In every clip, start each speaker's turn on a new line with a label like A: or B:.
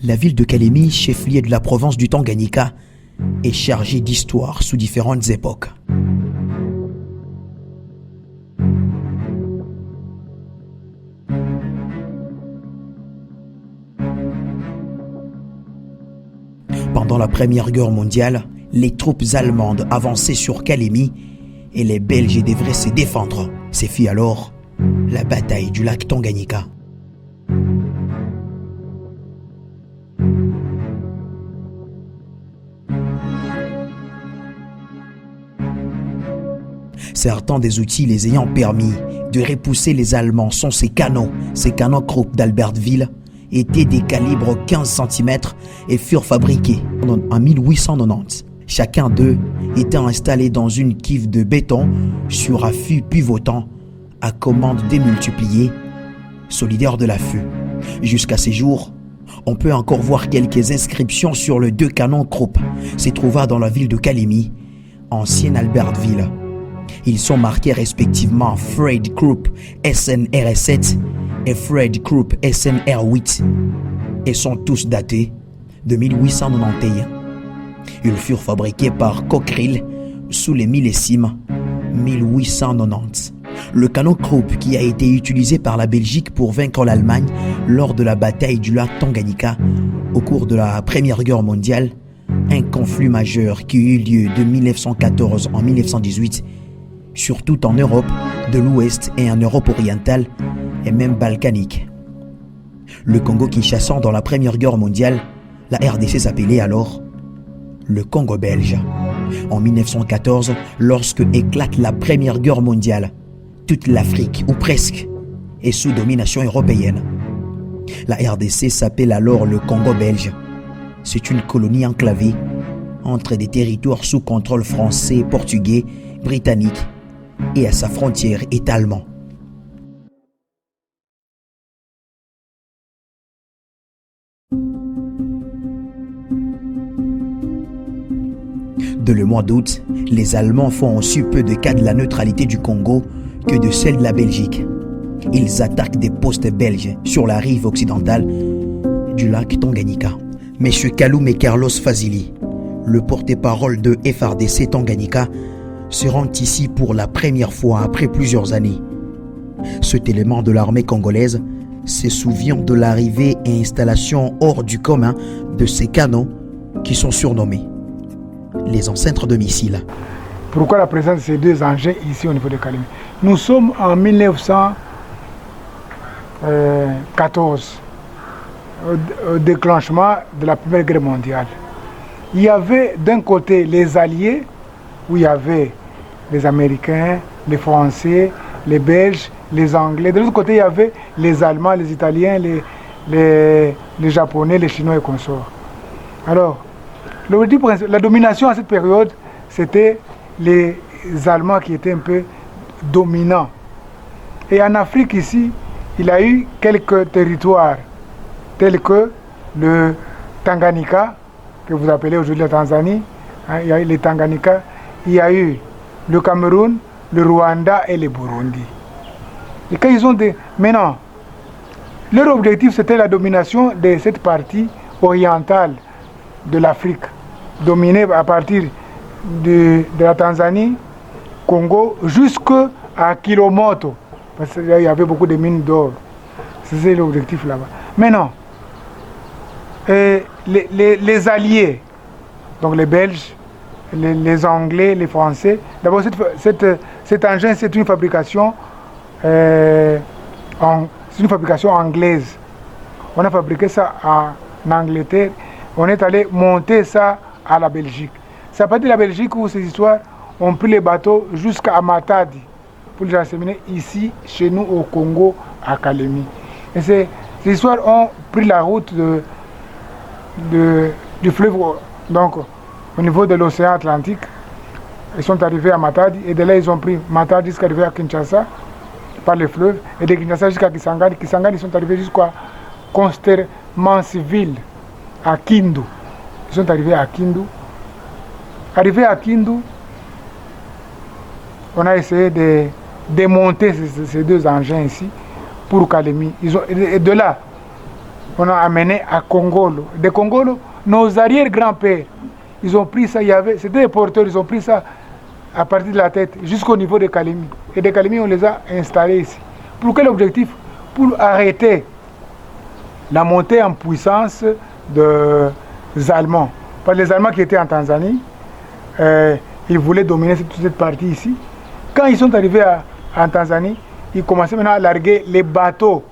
A: La ville de Kalemi, chef-lieu de la province du Tanganyika, est chargée d'histoire sous différentes époques. Pendant la Première Guerre mondiale, les troupes allemandes avançaient sur Kalemi et les Belges devraient se défendre. C'est fit alors la bataille du lac Tanganyika. Certains des outils les ayant permis de repousser les Allemands sont ces canons Krupp d'Albertville, étaient des calibres 15 cm et furent fabriqués en 1890. Chacun d'eux était installé dans une cuve de béton sur affût pivotant à commande démultipliée, solidaire de l'affût. Jusqu'à ces jours, on peut encore voir quelques inscriptions sur les deux canons Krupp se trouvant dans la ville de Kalemi, ancienne Albertville. Ils sont marqués respectivement Fred Krupp SNR7 et Fred Krupp SNR8 et sont tous datés de 1891. Ils furent fabriqués par Cockerill sous les millésimes 1890. Le canon Krupp, qui a été utilisé par la Belgique pour vaincre l'Allemagne lors de la bataille du lac Tanganyika au cours de la Première Guerre mondiale, un conflit majeur qui eut lieu de 1914 en 1918, surtout en Europe de l'Ouest et en Europe orientale et même balkanique. Le Congo-Kinshasa dans la Première Guerre mondiale, la RDC s'appelait alors le Congo belge. En 1914, lorsque éclate la Première Guerre mondiale, toute l'Afrique, ou presque, est sous domination européenne. La RDC s'appelle alors le Congo belge. C'est une colonie enclavée entre des territoires sous contrôle français, portugais, britannique et à sa frontière est allemand. Dès le mois d'août, les Allemands font aussi peu de cas de la neutralité du Congo que de celle de la Belgique. Ils attaquent des postes belges sur la rive occidentale du lac Tanganyika. M. Kaloum et Carlos Fazili, le porte-parole de FRDC Tanganyika, se rendent ici pour la première fois après plusieurs années. Cet élément de l'armée congolaise se souvient de l'arrivée et installation hors du commun de ces canons qui sont surnommés les ancêtres de missiles.
B: Pourquoi la présence de ces deux engins ici au niveau de Kalemi? Nous sommes en 1914, au déclenchement de la Première Guerre mondiale. Il y avait d'un côté les Alliés, où il y avait les Américains, les Français, les Belges, les Anglais. De l'autre côté, il y avait les Allemands, les Italiens, les Japonais, les Chinois et consorts. Alors, la domination à cette période, c'était les Allemands qui étaient un peu dominants. Et en Afrique ici, il y a eu quelques territoires, tels que le Tanganyika, que vous appelez aujourd'hui la Tanzanie, il y a eu les Tanganyika, il y a eu le Cameroun, le Rwanda et le Burundi. Et quand ils ont maintenant, leur objectif c'était la domination de cette partie orientale de l'Afrique, dominée à partir de la Tanzanie, Congo, jusqu'à Kilomoto, parce qu'il y avait beaucoup de mines d'or. C'est l'objectif là-bas. Maintenant, les Alliés, donc les Belges, les Anglais, les Français, d'abord cet engin c'est une fabrication anglaise. On a fabriqué ça en Angleterre, on est allé monter ça à la Belgique. C'est à partir de la Belgique où ces histoires ont pris les bateaux jusqu'à Matadi pour les acheminer ici, chez nous au Congo, à Kalemi. Et ces histoires ont pris la route du fleuve, donc au niveau de l'océan Atlantique. Ils sont arrivés à Matadi et de là ils ont pris Matadi jusqu'à arriver à Kinshasa par le fleuve et de Kinshasa jusqu'à Kisangani. Kisangani, ils sont arrivés jusqu'à Constermansville, à Kindu. Ils sont arrivés à Kindu. Arrivés à Kindu, on a essayé de démonter ces deux engins ici pour Kalemi. Et de là, on a amené à Kongolo. De Kongolo, nos arrière-grands-pères, ils ont pris ça, c'était des porteurs, ils ont pris ça à partir de la tête jusqu'au niveau de Kalemi. Et de Kalemi, on les a installés ici. Pour quel objectif? Pour arrêter la montée en puissance des Allemands. Parce que les Allemands qui étaient en Tanzanie, ils voulaient dominer toute cette partie ici. Quand ils sont arrivés en Tanzanie, ils commençaient maintenant à larguer les bateaux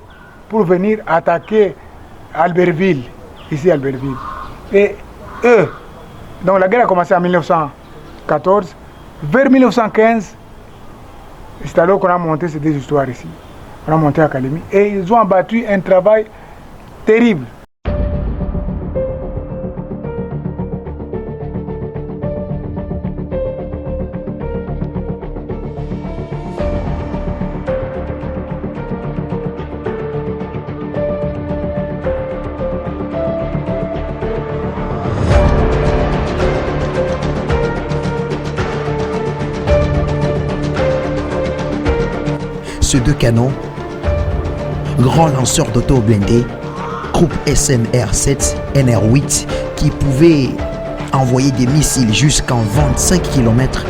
B: pour venir attaquer Albertville, ici Albertville. Et eux, donc la guerre a commencé en 1914. Vers 1915, c'est alors qu'on a monté ces deux histoires ici. On a monté à Kalemi et ils ont abattu un travail terrible.
A: Ces deux canons, grands lanceurs d'auto-blindés, groupe SMR-7, NR-8, qui pouvaient envoyer des missiles jusqu'en 25 km,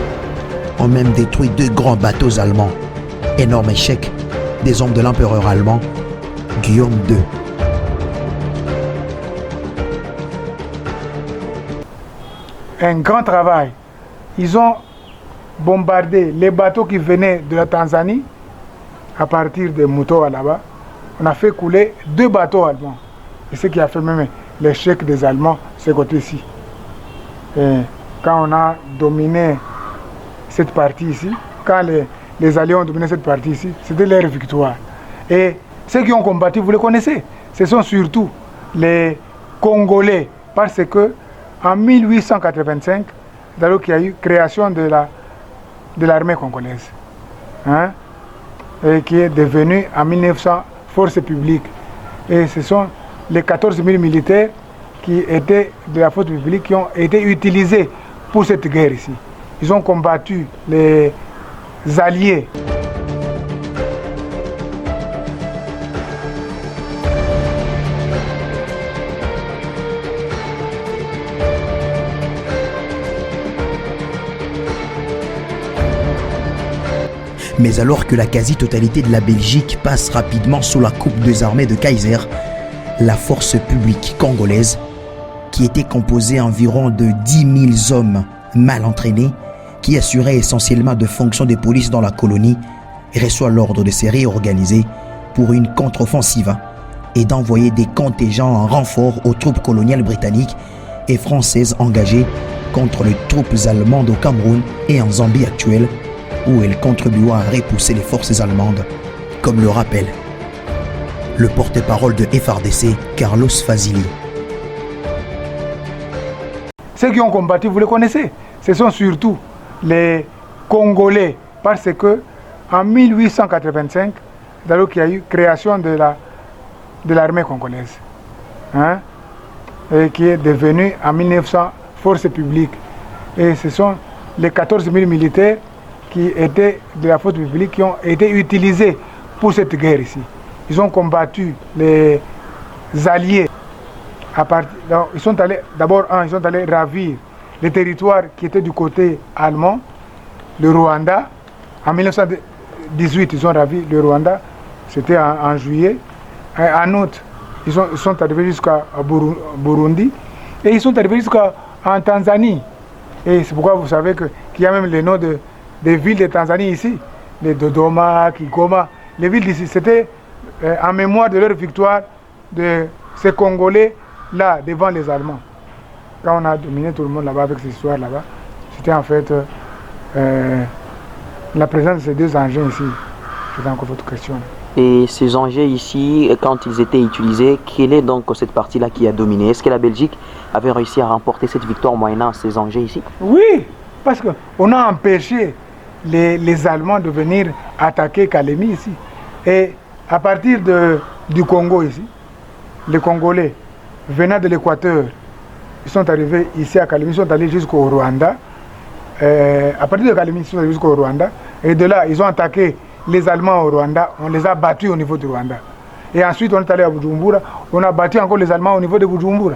A: ont même détruit deux grands bateaux allemands. Énorme échec des hommes de l'empereur allemand, Guillaume II.
B: Un grand travail. Ils ont bombardé les bateaux qui venaient de la Tanzanie à partir de Mutoa là-bas. On a fait couler deux bateaux allemands. Et ce qui a fait même l'échec des Allemands, ce côté-ci. Et quand on a dominé cette partie ici, quand les Alliés ont dominé cette partie ici, c'était leur victoire. Et ceux qui ont combattu, vous les connaissez, ce sont surtout les Congolais. Parce que en 1885, alors qu'il y a eu création de l'armée congolaise. Hein? Et qui est devenue en 1900 force publique. Et ce sont les 14 000 militaires qui étaient de la force publique qui ont été utilisés pour cette guerre ici. Ils ont combattu les Alliés.
A: Mais alors que la quasi-totalité de la Belgique passe rapidement sous la coupe des armées de Kaiser, la force publique congolaise, qui était composée environ de 10 000 hommes mal entraînés, qui assuraient essentiellement de fonctions de police dans la colonie, reçoit l'ordre de se réorganiser pour une contre-offensive et d'envoyer des contingents en renfort aux troupes coloniales britanniques et françaises engagées contre les troupes allemandes au Cameroun et en Zambie actuelle, où elle contribua à repousser les forces allemandes, comme le rappelle le porte-parole de FRDC, Carlos Fazili.
B: Ceux qui ont combattu, vous les connaissez, ce sont surtout les Congolais, parce que en 1885, alors qu'il y a eu création de l'armée congolaise, hein, et qui est devenue en 1900 force publique. Et ce sont les 14 000 militaires qui étaient de la force publique qui ont été utilisés pour cette guerre ici. Ils ont combattu les Alliés. Donc, ils sont allés ravir les territoires qui étaient du côté allemand, le Rwanda. En 1918, ils ont ravi le Rwanda. C'était en juillet. En août, ils sont arrivés jusqu'à Burundi. Et ils sont arrivés jusqu'en Tanzanie. Et c'est pourquoi vous savez qu'il y a même les noms des villes de Tanzanie ici, les Dodoma, Kigoma, les villes d'ici, c'était en mémoire de leur victoire de ces Congolais-là devant les Allemands. Quand on a dominé tout le monde là-bas avec cette histoire là-bas, c'était en fait la présence de ces deux engins ici. C'est encore votre question.
C: Et ces engins ici, quand ils étaient utilisés, quelle est donc cette partie-là qui a dominé? Est-ce que la Belgique avait réussi à remporter cette victoire moyennant ces engins ici?
B: Oui, parce qu'on a empêché les Allemands de venir attaquer Kalemi ici. Et à partir du Congo ici, les Congolais venant de l'Équateur, ils sont arrivés ici à Kalemi, ils sont allés jusqu'au Rwanda. À partir de Kalemi, ils sont allés jusqu'au Rwanda. Et de là, ils ont attaqué les Allemands au Rwanda. On les a battus au niveau du Rwanda. Et ensuite, on est allé à Bujumbura. On a battu encore les Allemands au niveau de Bujumbura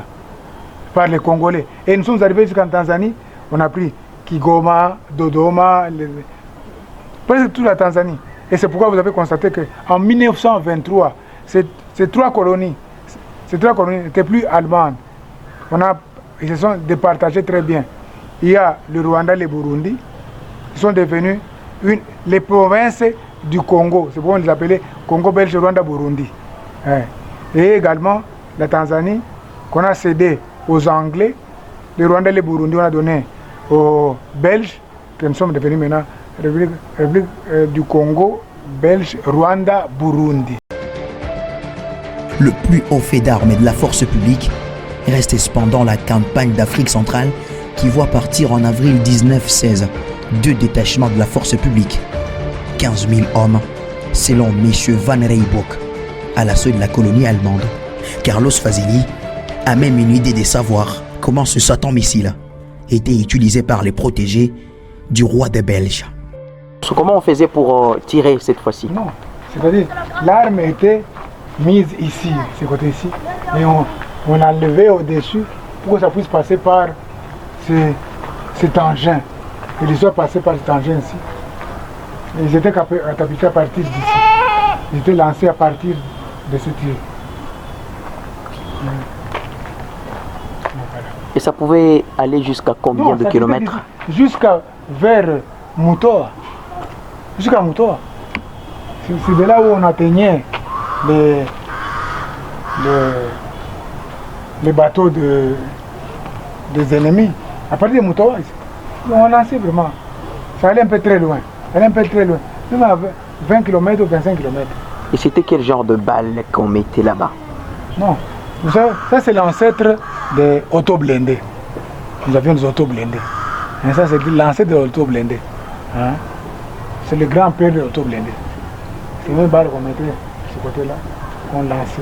B: par les Congolais. Et nous sommes arrivés jusqu'en Tanzanie. On a pris Kigoma, Dodoma, presque toute la Tanzanie. Et c'est pourquoi vous avez constaté qu'en 1923, ces trois colonies n'étaient plus allemandes. Ils se sont départagés très bien. Il y a le Rwanda et le Burundi. Ils sont devenus les provinces du Congo. C'est pourquoi on les appelait Congo belge, Rwanda, Burundi. Et également la Tanzanie, qu'on a cédé aux Anglais. Le Rwanda et le Burundi, on a donné aux Belges, que nous sommes devenus maintenant République du Congo, Belge, Rwanda, Burundi.
A: Le plus haut fait d'armes de la force publique reste cependant la campagne d'Afrique centrale qui voit partir en avril 1916 2 détachements de la force publique. 15 000 hommes, selon M. Van Reybock, à l'assaut de la colonie allemande. Carlos Fazeli a même une idée de savoir comment ce Satan missile était utilisé par les protégés du roi des Belges.
C: Comment on faisait pour tirer cette fois-ci?
B: Non, c'est-à-dire l'arme était mise ici, ce côté-ci, et on a levé au-dessus pour que ça puisse passer par cet engin. Et les soit passés par cet engin ici. Et ils étaient catapultés à partir d'ici. Ils étaient lancés à partir de ce tir.
C: Et ça pouvait aller jusqu'à combien de kilomètres?
B: Jusqu'à vers Mutoa. Jusqu'à Mutoa. C'est de là où on atteignait les bateaux des ennemis. À partir de Mutoa, on lançait vraiment. Ça allait un peu très loin. Même à 20 km ou 25 km.
C: Et c'était quel genre de balles qu'on mettait là-bas?
B: Non. Ça c'est l'ancêtre des auto-blindés. Nous avions des auto-blindés. Et ça c'est l'ancêtre des auto-blindés. Hein? C'est le grand-père des auto-blindés. C'est une balle qu'on mettait de ce côté-là, qu'on lançait.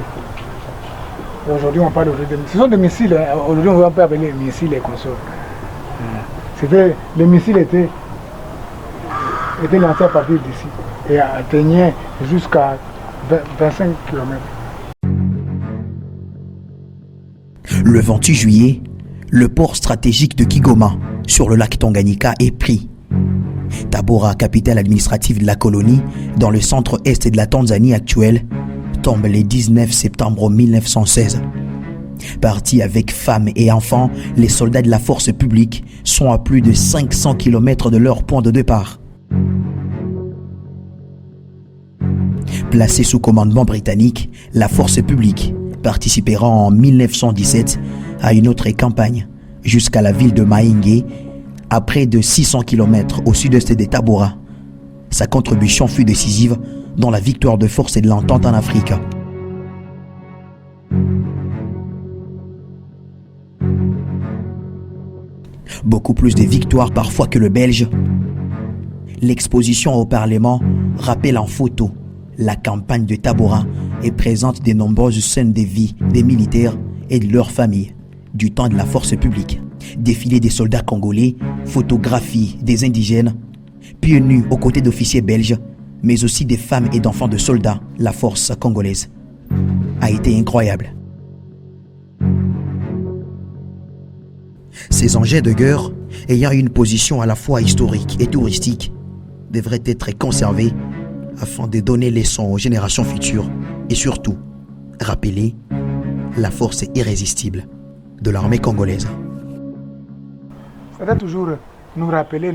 B: Et aujourd'hui on parle de missiles. Ce sont des missiles. Hein? Aujourd'hui on peut appeler les missiles et consorts. Les missiles étaient lancés à partir d'ici et atteignaient jusqu'à 25 km.
A: Le 28 juillet, le port stratégique de Kigoma, sur le lac Tanganyika, est pris. Tabora, capitale administrative de la colonie, dans le centre-est de la Tanzanie actuelle, tombe le 19 septembre 1916. Partis avec femmes et enfants, les soldats de la force publique sont à plus de 500 km de leur point de départ. Placée sous commandement britannique, la force publique participera en 1917 à une autre campagne jusqu'à la ville de Mahenge, à près de 600 km au sud-est de Tabora. Sa contribution fut décisive dans la victoire de force et de l'entente en Afrique. Beaucoup plus de victoires parfois que le Belge. L'exposition au Parlement rappelle en photo la campagne de Tabora et présente de nombreuses scènes de vie des militaires et de leurs familles du temps de la force publique. Défilés des soldats congolais, photographies des indigènes, pieds nus aux côtés d'officiers belges, mais aussi des femmes et d'enfants de soldats, la force congolaise a été incroyable. Ces engins de guerre, ayant une position à la fois historique et touristique, devraient être conservés afin de donner leçon aux générations futures et surtout rappeler la force irrésistible de l'armée congolaise.
B: Ça doit toujours nous rappeler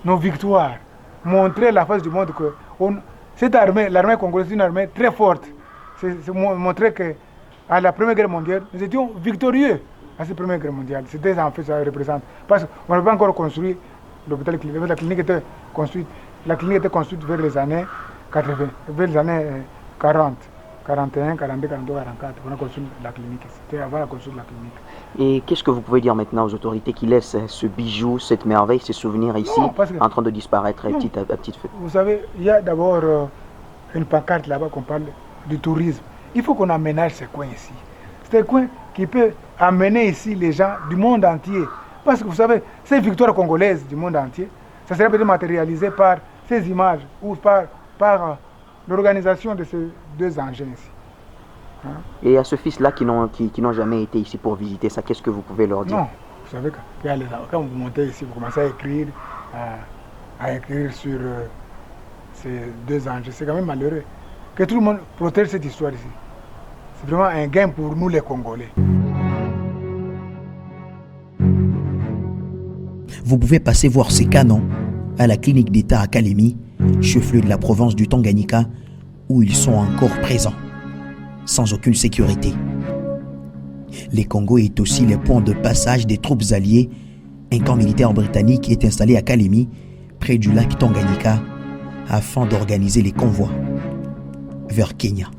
B: nos victoires, montrer la face du monde que cette armée, l'armée congolaise, est une armée très forte. C'est montrer qu'à la Première Guerre mondiale, nous étions victorieux à cette Première Guerre mondiale. C'était en fait ça représente. Parce qu'on n'avait pas encore construit l'hôpital clinique. La clinique était construite vers les années 80, vers les années 40, 41, 42, 42, 44. On a construit la clinique. C'était avant la construction de la clinique.
C: Et qu'est-ce que vous pouvez dire maintenant aux autorités qui laissent ce bijou, cette merveille, ces souvenirs ici en train de disparaître petit à petit?
B: Vous savez, il y a d'abord une pancarte là-bas qu'on parle du tourisme. Il faut qu'on aménage ces coins ici. C'est un coin qui peut amener ici les gens du monde entier. Parce que vous savez, ces victoires congolaises du monde entier, ça serait peut-être matérialisé par ces images ou par l'organisation de ces deux engins ici.
C: Et à ceux fils-là qui n'ont jamais été ici pour visiter ça, qu'est-ce que vous pouvez leur dire?
B: Non, vous savez, quand vous montez ici, vous commencez à écrire, sur ces deux anges. C'est quand même malheureux. Que tout le monde protège cette histoire ici. C'est vraiment un gain pour nous les Congolais.
A: Vous pouvez passer voir ces canons à la clinique d'État à Kalemi, chef-lieu de la province du Tanganyika, où ils sont encore présents, sans aucune sécurité. Les Congo est aussi le point de passage des troupes alliées. Un camp militaire britannique est installé à Kalemi, près du lac Tanganyika, afin d'organiser les convois vers Kenya.